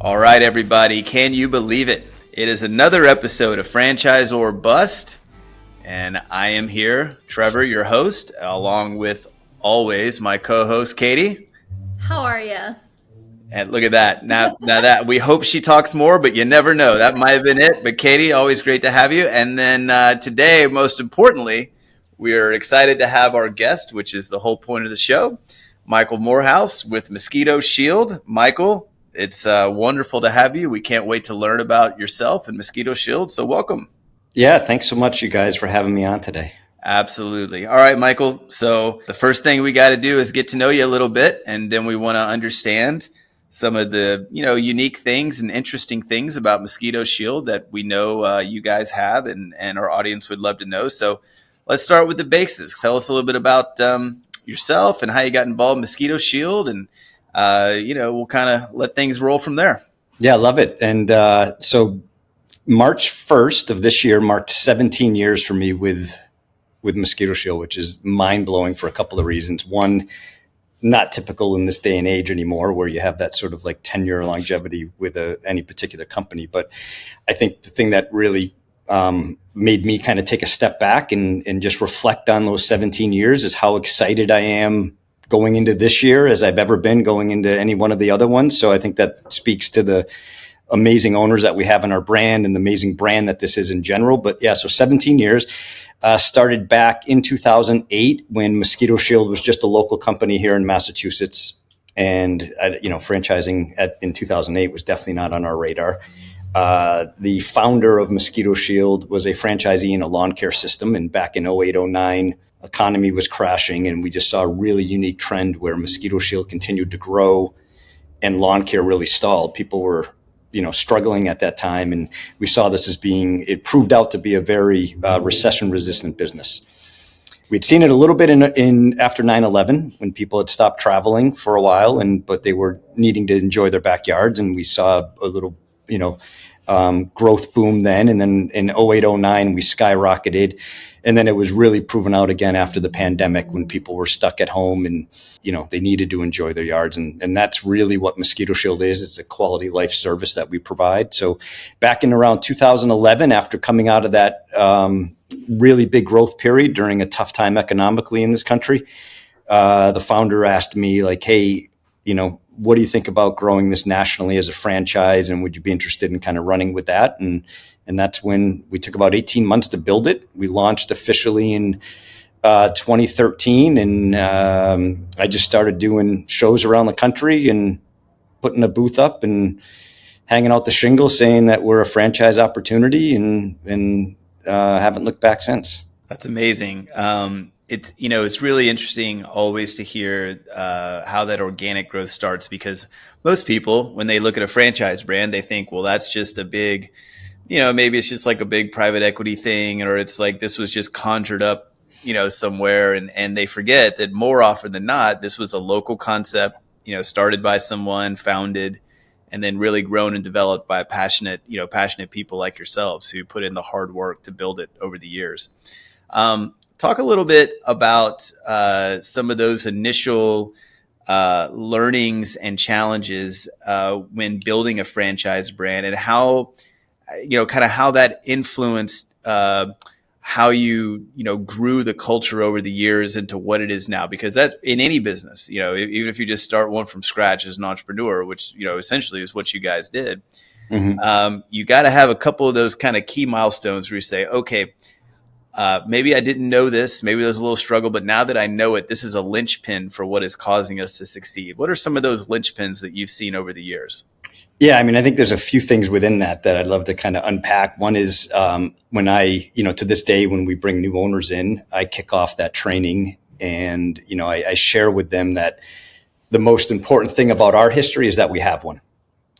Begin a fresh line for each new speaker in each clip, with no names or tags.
All right, everybody, can you believe it? It is another episode of FranchisOR Bust, and I am here, Trevor, your host, along with always my co-host, Katie.
How are you?
And look at that. Now that we hope she talks more, but you never know. That might have been it. But Katie, always great to have you. And then today, most importantly, we are excited to have our guest, which is the whole point of the show, Michael Moorhouse with Mosquito Shield. Michael, it's wonderful to have you. We can't wait to learn about yourself and Mosquito Shield. So welcome.
Yeah, thanks so much, you guys, for having me on today.
Absolutely. All right, Michael. So the first thing we got to do is get to know you a little bit, and then we want to understand some of the unique things and interesting things about Mosquito Shield that we know you guys have, and our audience would love to know. So let's start with the basics. Tell us a little bit about yourself and how you got involved in Mosquito Shield, and we'll kind of let things roll from there.
Yeah, I love it. And so March 1st of this year marked 17 years for me with Mosquito Shield, which is mind-blowing for a couple of reasons. One, not typical in this day and age anymore, where you have that sort of like 10-year longevity with any particular company. But I think the thing that really made me kind of take a step back and just reflect on those 17 years is how excited I am going into this year as I've ever been going into any one of the other ones. So I think that speaks to the amazing owners that we have in our brand and the amazing brand that this is in general. But yeah, so 17 years. Started back in 2008 when Mosquito Shield was just a local company here in Massachusetts. And, franchising in 2008 was definitely not on our radar. The founder of Mosquito Shield was a franchisee in a lawn care system. And back in 08, 09, economy was crashing. And we just saw a really unique trend where Mosquito Shield continued to grow and lawn care really stalled. People were struggling at that time. And we saw this as it proved out to be a very recession resistant business. We'd seen it a little bit in after 9/11 when people had stopped traveling for a while, but they were needing to enjoy their backyards. And we saw a little, growth boom then. And then in 08, 09, we skyrocketed. And then it was really proven out again after the pandemic when people were stuck at home and, they needed to enjoy their yards. And that's really what Mosquito Shield is. It's a quality life service that we provide. So back in around 2011, after coming out of that really big growth period during a tough time economically in this country, the founder asked me like, hey, what do you think about growing this nationally as a franchise? And would you be interested in kind of running with that? And that's when we took about 18 months to build it. We launched officially in 2013. And I just started doing shows around the country and putting a booth up and hanging out the shingle saying that we're a franchise opportunity and haven't looked back since.
That's amazing. It's really interesting always to hear how that organic growth starts, because most people, when they look at a franchise brand, they think, well, that's just a big, maybe it's just like a big private equity thing, or it's like this was just conjured up, somewhere. And they forget that more often than not, this was a local concept, started by someone, founded, and then really grown and developed by passionate people like yourselves who put in the hard work to build it over the years. Talk a little bit about some of those initial learnings and challenges when building a franchise brand, and how, how that influenced how you grew the culture over the years into what it is now. Because that, in any business, even if you just start one from scratch as an entrepreneur, which essentially is what you guys did, you got to have a couple of those kind of key milestones where you say, okay, maybe I didn't know this, maybe there's a little struggle, but now that I know it, this is a linchpin for what is causing us to succeed. What are some of those linchpins that you've seen over the years?
Yeah, I mean, I think there's a few things within that I'd love to kind of unpack. One is when I, to this day, when we bring new owners in, I kick off that training and, I share with them that the most important thing about our history is that we have one.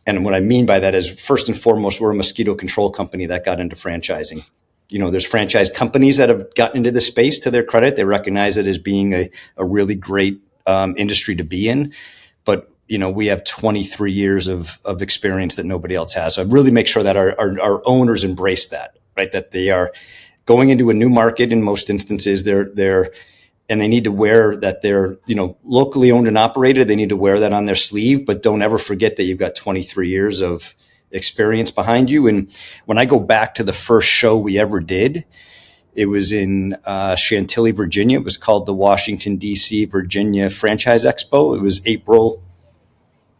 And what I mean by that is, first and foremost, we're a mosquito control company that got into franchising. There's franchise companies that have gotten into this space to their credit. They recognize it as being a really great industry to be in. But, we have 23 years of experience that nobody else has. So I really make sure that our owners embrace that, right? That they are going into a new market. In most instances, they're and they need to wear that they're, locally owned and operated. They need to wear that on their sleeve, but don't ever forget that you've got 23 years of experience behind you. And when I go back to the first show we ever did, it was in Chantilly, Virginia. It was called the Washington, D.C., Virginia Franchise Expo. It was April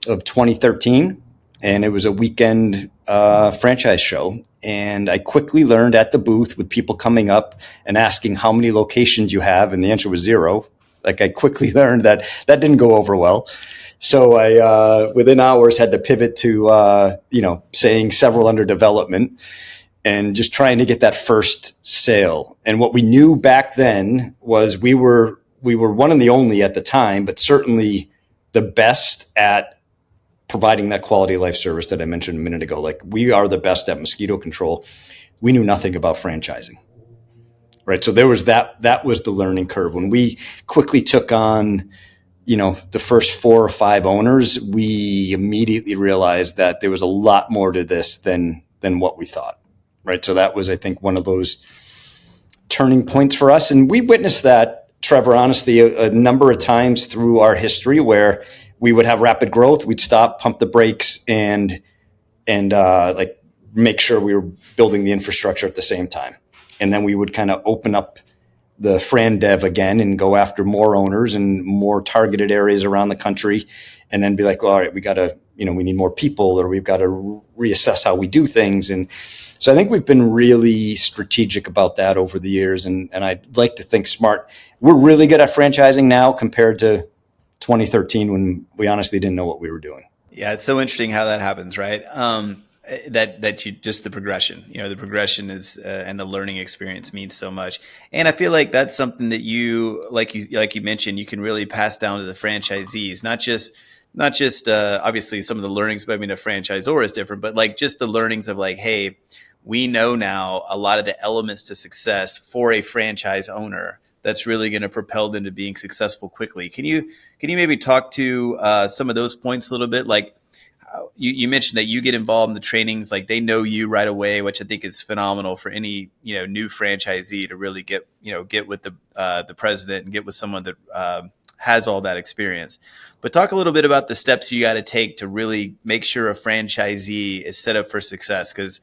of 2013, and it was a weekend franchise show. And I quickly learned at the booth with people coming up and asking how many locations you have, and the answer was 0. Like, I quickly learned that didn't go over well. So I, within hours, had to pivot to, saying several under development and just trying to get that first sale. And what we knew back then was we were one and the only at the time, but certainly the best at providing that quality of life service that I mentioned a minute ago. Like, we are the best at mosquito control. We knew nothing about franchising, right? So there was that was the learning curve. When we quickly took on, the first 4 or 5 owners, we immediately realized that there was a lot more to this than what we thought, right? So that was, I think, one of those turning points for us. And we witnessed that, Trevor, honestly, a number of times through our history where we would have rapid growth. We'd stop, pump the brakes, and make sure we were building the infrastructure at the same time. And then we would kind of open up the Fran Dev again and go after more owners and more targeted areas around the country, and then be like, well, all right, we got to, we need more people, or we've got to reassess how we do things. And so I think we've been really strategic about that over the years. And I'd like to think smart. We're really good at franchising now compared to 2013 when we honestly didn't know what we were doing.
Yeah, it's so interesting how that happens, right? That you just the progression, the progression is and the learning experience means so much. And I feel like that's something that you mentioned, you can really pass down to the franchisees, not just obviously some of the learnings, but I mean, a franchisor is different, but like just the learnings of like, hey, we know now a lot of the elements to success for a franchise owner that's really going to propel them to being successful quickly. Can you maybe talk to some of those points a little bit? Like, you mentioned that you get involved in the trainings, like they know you right away, which I think is phenomenal for any, new franchisee to really get with the president and get with someone that has all that experience. But talk a little bit about the steps you got to take to really make sure a franchisee is set up for success, because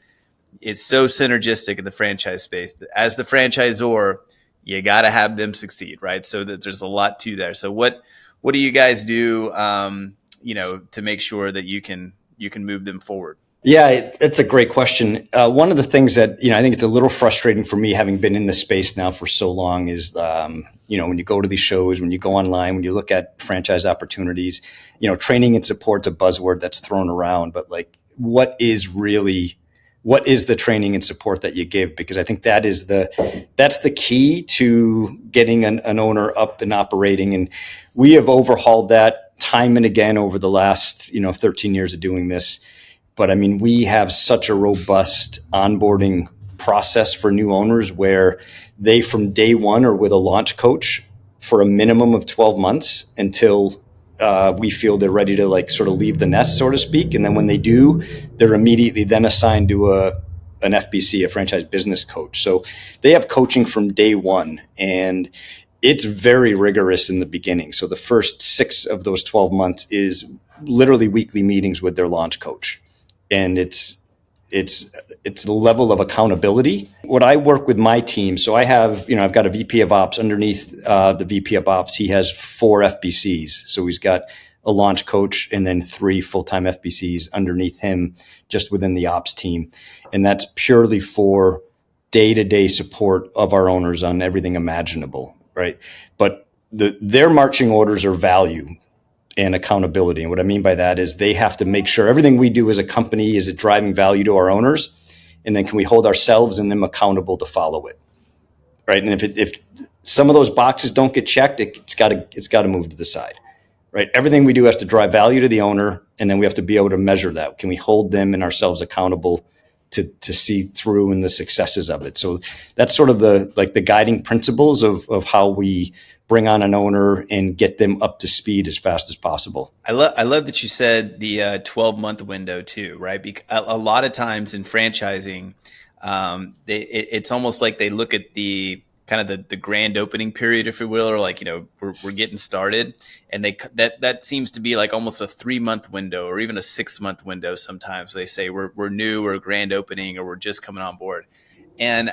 it's so synergistic in the franchise space. As the franchisor, you got to have them succeed, right? So that there's a lot to there. So what do you guys do, to make sure that you can move them forward?
Yeah, it's a great question. One of the things that, I think it's a little frustrating for me, having been in this space now for so long, is, when you go to these shows, when you go online, when you look at franchise opportunities, training and support's a buzzword that's thrown around, but like, what is the training and support that you give? Because I think that's the key to getting an owner up and operating. And we have overhauled that time and again over the last, 13 years of doing this. But I mean, we have such a robust onboarding process for new owners where they, from day one, are with a launch coach for a minimum of 12 months until we feel they're ready to sort of leave the nest, so to speak. And then when they do, they're immediately then assigned to an FBC, a franchise business coach. So they have coaching from day one, and it's very rigorous in the beginning. So the first 6 of those 12 months is literally weekly meetings with their launch coach. And it's the level of accountability. What I work with my team, so I have, I've got a VP of ops underneath the VP of ops. He has 4 FBCs. So he's got a launch coach and then 3 full-time FBCs underneath him, just within the ops team. And that's purely for day-to-day support of our owners on everything imaginable, right? But their marching orders are value and accountability. And what I mean by that is they have to make sure everything we do as a company is driving value to our owners. And then can we hold ourselves and them accountable to follow it, right? And if some of those boxes don't get checked, it's got to move to the side, right? Everything we do has to drive value to the owner, and then we have to be able to measure that. Can we hold them and ourselves accountable to see through in the successes of it? So that's sort of the guiding principles of how we bring on an owner and get them up to speed as fast as possible.
I love that you said the 12-month window too, right? Because a lot of times in franchising, it's almost like they look at the kind of the grand opening period, if you will, or like, we're getting started. And that seems to be like almost a 3-month window or even a 6-month window. Sometimes they say we're new or grand opening or we're just coming on board. And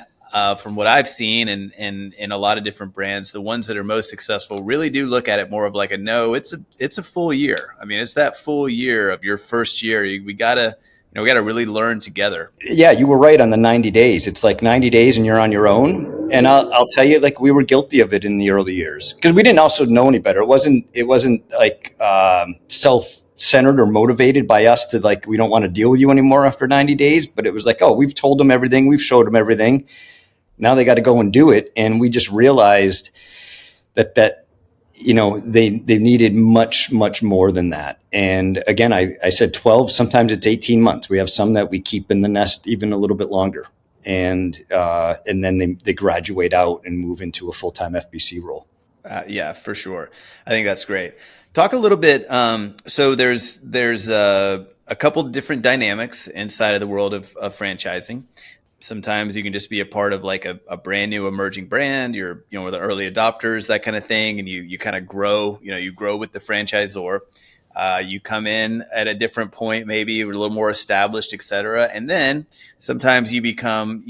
from what I've seen and in a lot of different brands, the ones that are most successful really do look at it more of like it's a full year. I mean, it's that full year of your first year. We gotta really learn together.
Yeah, you were right on the 90 days. It's like 90 days and you're on your own. And I'll tell you, like, we were guilty of it in the early years because we didn't also know any better. It wasn't like self-centered or motivated by us to like, we don't want to deal with you anymore after 90 days. But it was like, oh, we've told them everything. We've showed them everything. Now they got to go and do it. And we just realized that they needed much, much more than that. And again, I said 12, sometimes it's 18 months. We have some that we keep in the nest even a little bit longer. And then they graduate out and move into a full-time FBC role.
Yeah, for sure. I think that's great. Talk a little bit. So there's a couple different dynamics inside of the world of franchising. Sometimes you can just be a part of like a brand new emerging brand. You're, the early adopters, that kind of thing. And you kind of grow, you grow with the franchisor. You come in at a different point, maybe a little more established, et cetera. And then sometimes you come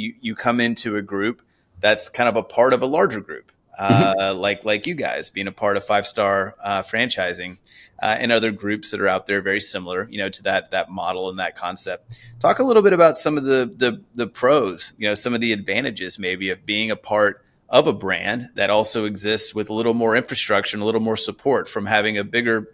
into a group that's kind of a part of a larger group, like you guys being a part of 5-Star Franchising. And other groups that are out there very similar, to that model and that concept. Talk a little bit about some of the pros, some of the advantages maybe of being a part of a brand that also exists with a little more infrastructure and a little more support from having a bigger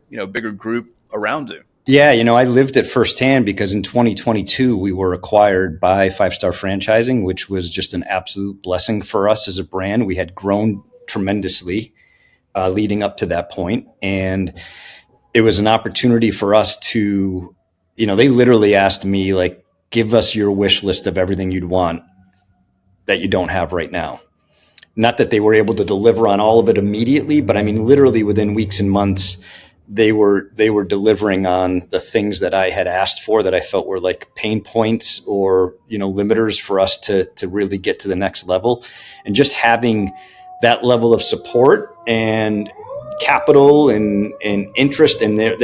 group around it.
Yeah, I lived it firsthand because in 2022, we were acquired by 5-Star Franchising, which was just an absolute blessing for us as a brand. We had grown tremendously leading up to that point. And it was an opportunity for us to, they literally asked me, like, give us your wish list of everything you'd want that you don't have right now. Not that they were able to deliver on all of it immediately, but I mean, literally within weeks and months, they were delivering on the things that I had asked for that I felt were like pain points or, limiters for us to really get to the next level. And just having that level of support and capital and interest, and they're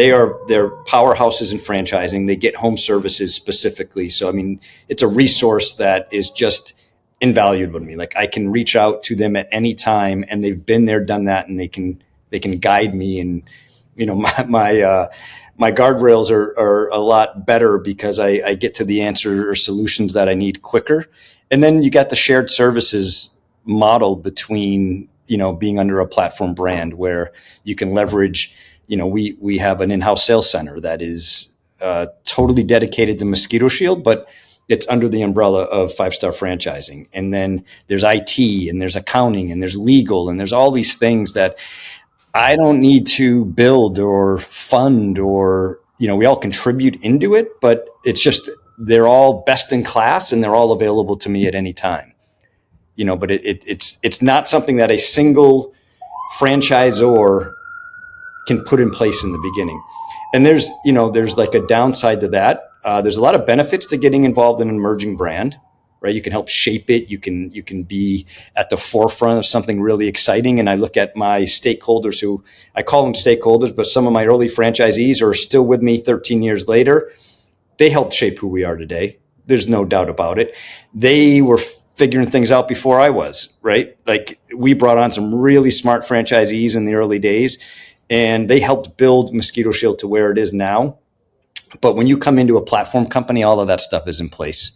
powerhouses in franchising. They get home services specifically. So, I mean, it's a resource that is just invaluable to me. Like, I can reach out to them at any time and they've been there, done that, and they can guide me. And, my guardrails are a lot better because I get to the answer or solutions that I need quicker. And then you got the shared services model between, being under a platform brand where you can leverage, we have an in-house sales center that is totally dedicated to Mosquito Shield, but it's under the umbrella of 5-Star Franchising. And then there's IT and there's accounting and there's legal and there's all these things that I don't need to build or fund or, we all contribute into it, but it's just, they're all best in class and they're all available to me at any time. But it's not something that a single franchisor can put in place in the beginning. And there's like a downside to that. There's a lot of benefits to getting involved in an emerging brand, right? You can help shape it. You can be at the forefront of something really exciting. And I look at my stakeholders, who I call them stakeholders, but some of my early franchisees are still with me 13 years later. They helped shape who we are today. There's no doubt about it. They were figuring things out before I was, right? Like, we brought on some really smart franchisees in the early days, and they helped build Mosquito Shield to where it is now. But when you come into a platform company, all of that stuff is in place.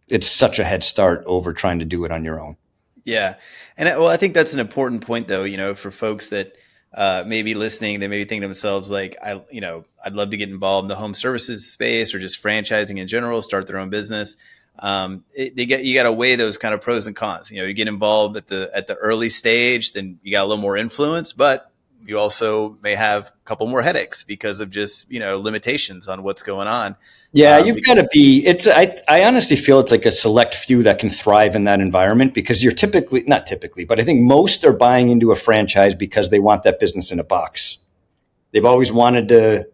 It's such a head start over trying to do it on your own.
Yeah. And I think that's an important point though, for folks that may be listening, they may be thinking to themselves like, I'd love to get involved in the home services space or just franchising in general, start their own business. You got to weigh those kind of pros and cons. You get involved at the early stage, then you got a little more influence, but you also may have a couple more headaches because of just, limitations on what's going on.
Yeah, you've got to be, I honestly feel it's like a select few that can thrive in that environment, because you're not typically, but I think most are buying into a franchise because they want that business in a box. They've always wanted to,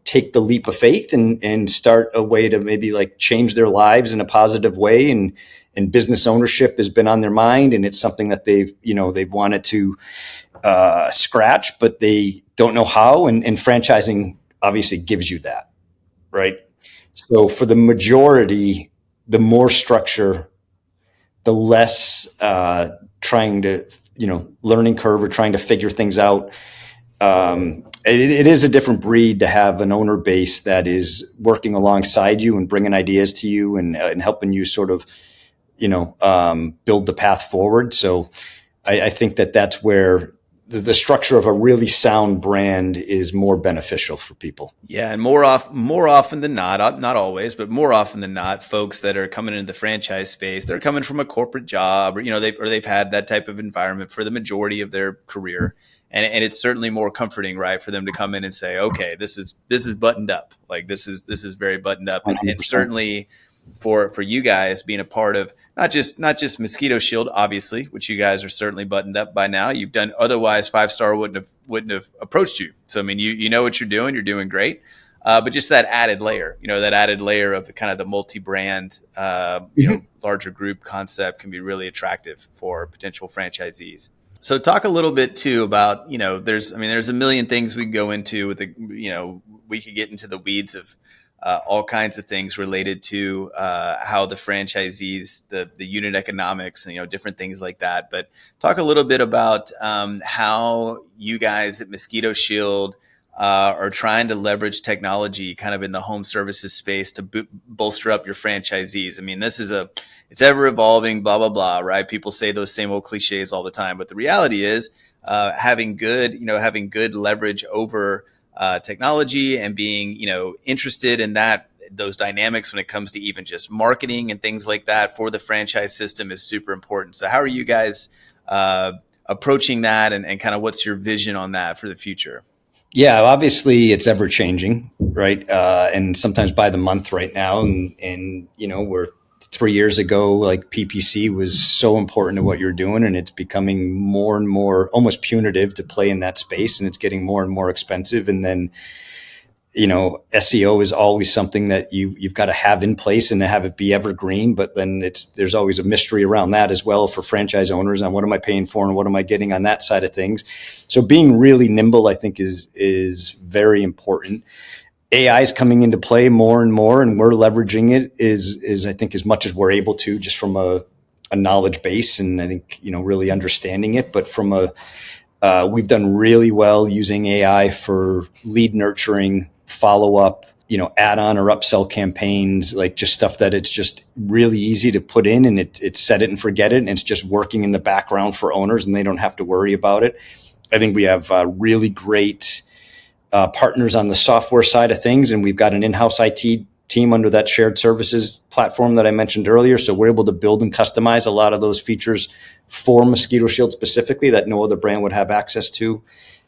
take the leap of faith and start a way to maybe like change their lives in a positive way and and business ownership has been on their mind, and it's something that they've wanted to scratch, but they don't know how. And franchising obviously gives you that, right? So for the majority, the more structure, the less trying to, learning curve or trying to figure things out. It is a different breed to have an owner base that is working alongside you and bringing ideas to you and helping you sort of, build the path forward. So I think that's where the structure of a really sound brand is more beneficial for people.
Yeah, and more often than not, not always, but more often than not, folks that are coming into the franchise space, they're coming from a corporate job, or they've had that type of environment for the majority of their career, and it's certainly more comforting, right, for them to come in and say, okay, this is buttoned up, like this is very buttoned up, and certainly for you guys being a part of not just Mosquito Shield, obviously, which you guys are certainly buttoned up by now. You've done, otherwise 5 Star wouldn't have approached you. So I mean, you know what you're doing great. But just that added layer, of the kind of the multi-brand, larger group concept can be really attractive for potential franchisees. So talk a little bit too about, there's a million things we can go into with we could get into the weeds of all kinds of things related to how the franchisees, the unit economics, and different things like that. But talk a little bit about how you guys at Mosquito Shield are trying to leverage technology kind of in the home services space to bolster up your franchisees. I mean, it's ever evolving, blah, blah, blah, right? People say those same old cliches all the time. But the reality is having good leverage over technology and being, interested in those dynamics when it comes to even just marketing and things like that for the franchise system is super important. So how are you guys approaching that, and kind of what's your vision on that for the future?
Yeah, obviously it's ever changing, right? And sometimes by the month right now. And we're 3 years ago, like PPC was so important to what you're doing, and it's becoming more and more almost punitive to play in that space, and it's getting more and more expensive. And then, SEO is always something that you've got to have in place and to have it be evergreen. But then there's always a mystery around that as well for franchise owners on what am I paying for and what am I getting on that side of things. So being really nimble, I think, is very important. AI is coming into play more and more, and we're leveraging it is I think as much as we're able to, just from a knowledge base, and I think really understanding it. But from we've done really well using AI for lead nurturing, follow up, add-on or upsell campaigns, like just stuff that it's just really easy to put in, and it's set it and forget it, and it's just working in the background for owners, and they don't have to worry about it. I think we have really great partners on the software side of things, and we've got an in-house IT team under that shared services platform that I mentioned earlier. So we're able to build and customize a lot of those features for Mosquito Shield specifically that no other brand would have access to.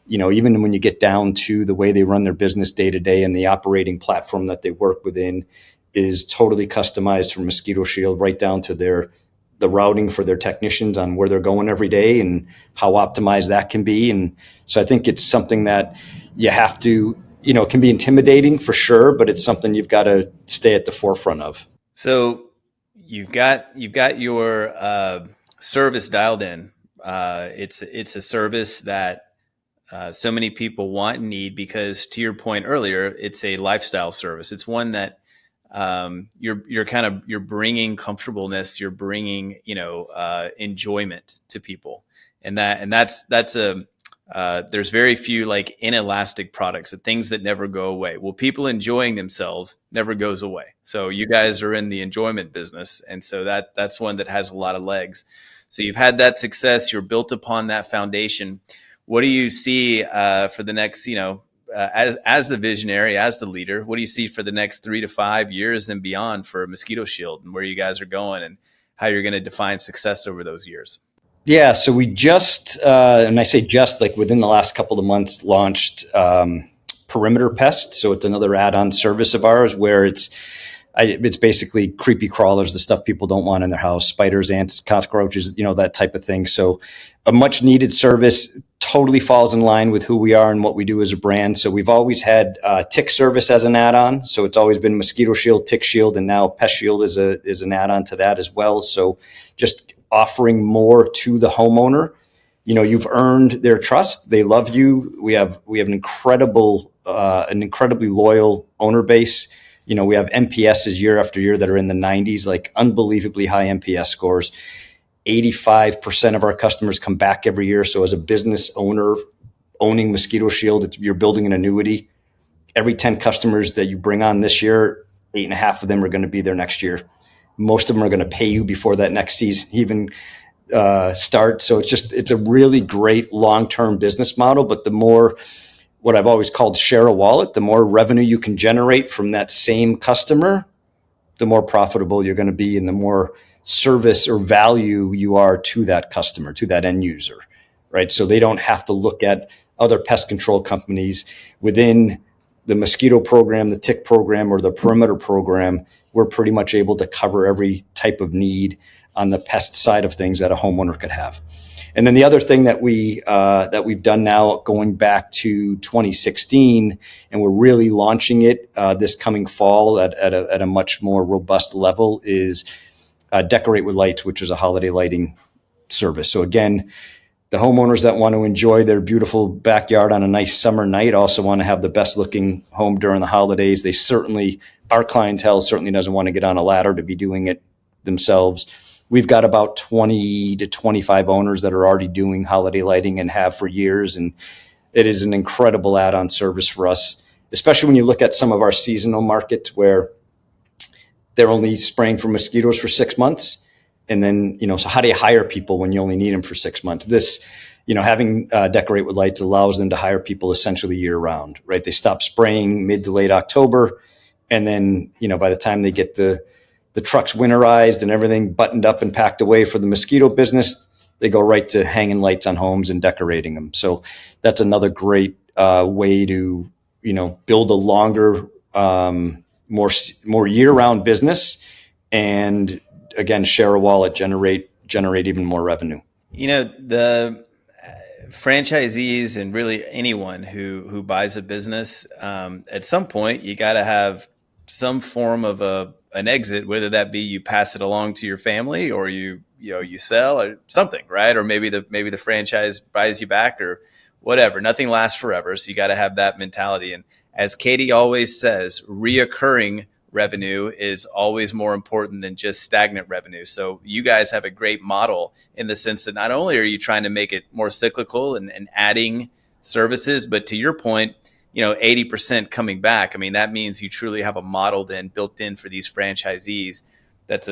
Even when you get down to the way they run their business day to day, and the operating platform that they work within is totally customized for Mosquito Shield, right down to the routing for their technicians on where they're going every day and how optimized that can be. And so I think it's something that you have to, it can be intimidating for sure, but it's something you've got to stay at the forefront of.
So you've got your service dialed in. It's a service that so many people want and need, because to your point earlier, it's a lifestyle service. It's one that you're bringing comfortableness, you're bringing enjoyment to people, and that's there's very few like inelastic products, things that never go away. Well, people enjoying themselves never goes away. So you guys are in the enjoyment business, and so that's one that has a lot of legs. So you've had that success, you're built upon that foundation. What do you see for the next, as the visionary, as the leader, what do you see for the next 3 to 5 years and beyond for Mosquito Shield, and where you guys are going and how you're going to define success over those years?
Yeah, so we just, and I say just, like within the last couple of months, launched Perimeter Pest. So it's another add-on service of ours where it's It's basically creepy crawlers, the stuff people don't want in their house, spiders, ants, cockroaches, that type of thing. So a much needed service, totally falls in line with who we are and what we do as a brand. So we've always had tick service as an add-on. So it's always been Mosquito Shield, Tick Shield, and now Pest Shield is an add-on to that as well. So just offering more to the homeowner. You've earned their trust. They love you. We have an incredibly loyal owner base. We have NPSs year after year that are in the 90s, like unbelievably high NPS scores. 85% of our customers come back every year. So as a business owner owning Mosquito Shield, you're building an annuity. Every 10 customers that you bring on this year, 8.5 of them are going to be there next year. Most of them are going to pay you before that next season even starts. So it's a really great long-term business model. But the more, what I've always called share a wallet, the more revenue you can generate from that same customer, the more profitable you're going to be and the more service or value you are to that customer, to that end user, right? So they don't have to look at other pest control companies within the mosquito program, the tick program, or the perimeter program. We're pretty much able to cover every type of need on the pest side of things that a homeowner could have. And then the other thing that we've done now, going back to 2016, and we're really launching it this coming fall at a much more robust level, is Decorate with Lights, which is a holiday lighting service. So again, the homeowners that want to enjoy their beautiful backyard on a nice summer night also want to have the best looking home during the holidays. Our clientele certainly doesn't want to get on a ladder to be doing it themselves. We've got about 20 to 25 owners that are already doing holiday lighting and have for years. And it is an incredible add-on service for us, especially when you look at some of our seasonal markets where they're only spraying for mosquitoes for 6 months. And then, so how do you hire people when you only need them for 6 months? Having Decorate with Lights allows them to hire people essentially year round, right? They stop spraying mid to late October. And then, by the time they get the trucks winterized and everything buttoned up and packed away for the mosquito business, they go right to hanging lights on homes and decorating them. So that's another great way to, build a longer, more year-round business, and again, share a wallet, generate even more revenue.
The franchisees and really anyone who buys a business, at some point you got to have some form of an exit, whether that be you pass it along to your family or you sell or something, right? Or maybe the franchise buys you back or whatever. Nothing lasts forever, so you got to have that mentality. And as Katie always says, reoccurring revenue is always more important than just stagnant revenue. So you guys have a great model in the sense that not only are you trying to make it more cyclical and adding services, but to your point, 80% coming back. I mean, that means you truly have a model then built in for these franchisees. That's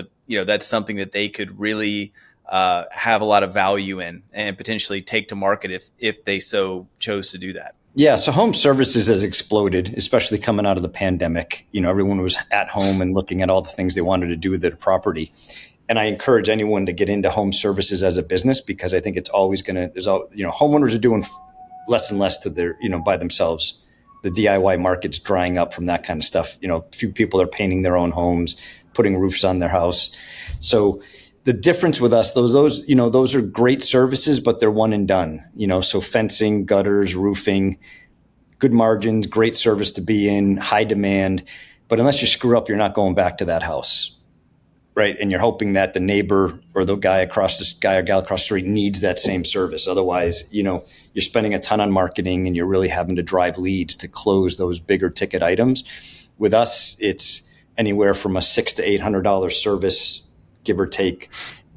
something that they could really have a lot of value in and potentially take to market if they so chose to do that.
Yeah, so home services has exploded, especially coming out of the pandemic. Everyone was at home and looking at all the things they wanted to do with their property. And I encourage anyone to get into home services as a business, because I think it's always homeowners are doing less and less to their, by themselves. The DIY market's drying up from that kind of stuff. Few people are painting their own homes, putting roofs on their house. So the difference with us, those are great services, but they're one and done. So fencing, gutters, roofing, good margins, great service to be in, high demand. But unless you screw up, you're not going back to that house, right? And you're hoping that the neighbor or the guy or gal across the street needs that same service. Otherwise, you're spending a ton on marketing and you're really having to drive leads to close those bigger ticket items. With us, it's anywhere from a $600 to $800 service, give or take,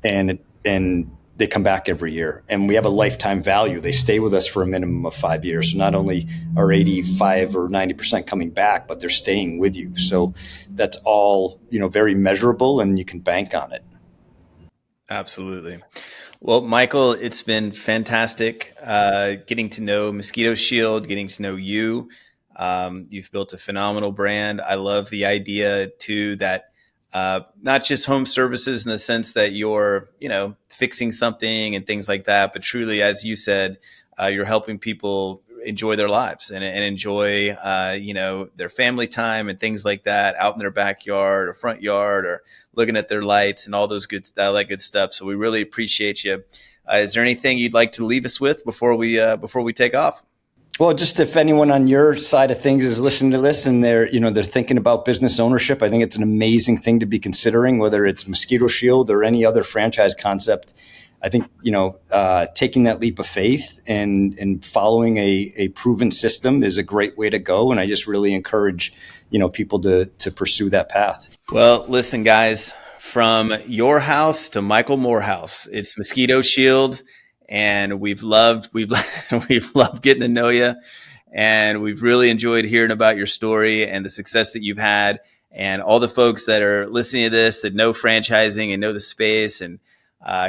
and they come back every year. And we have a lifetime value. They stay with us for a minimum of 5 years. So not only are 85 or 90% coming back, but they're staying with you. So that's all, very measurable, and you can bank on it.
Absolutely. Well, Michael, it's been fantastic getting to know Mosquito Shield, getting to know you. You've built a phenomenal brand. I love the idea, too, that not just home services in the sense that you're, fixing something and things like that, but truly, as you said, you're helping people enjoy their lives and enjoy, their family time and things like that out in their backyard or front yard or looking at their lights and all those good stuff. So we really appreciate you. Is there anything you'd like to leave us with before we take off?
Well, just if anyone on your side of things is listening to this and they're thinking about business ownership, I think it's an amazing thing to be considering, whether it's Mosquito Shield or any other franchise concept. I think, taking that leap of faith and following a proven system is a great way to go. And I just really encourage, people to pursue that path.
Well, listen, guys, from your house to Michael Moorhouse, it's Mosquito Shield. And we've loved getting to know you, and we've really enjoyed hearing about your story and the success that you've had, and all the folks that are listening to this that know franchising and know the space and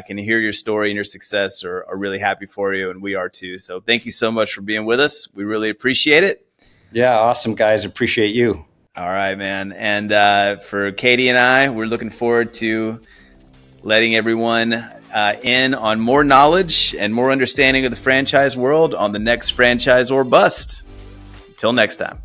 can hear your story and your success are really happy for you, and we are too. So thank you so much for being with us. We really appreciate it.
Yeah, awesome, guys. Appreciate you.
All right, man. And for Katie and I, we're looking forward to letting everyone in on more knowledge and more understanding of the franchise world on the next FranchisOR Bust. Until next time.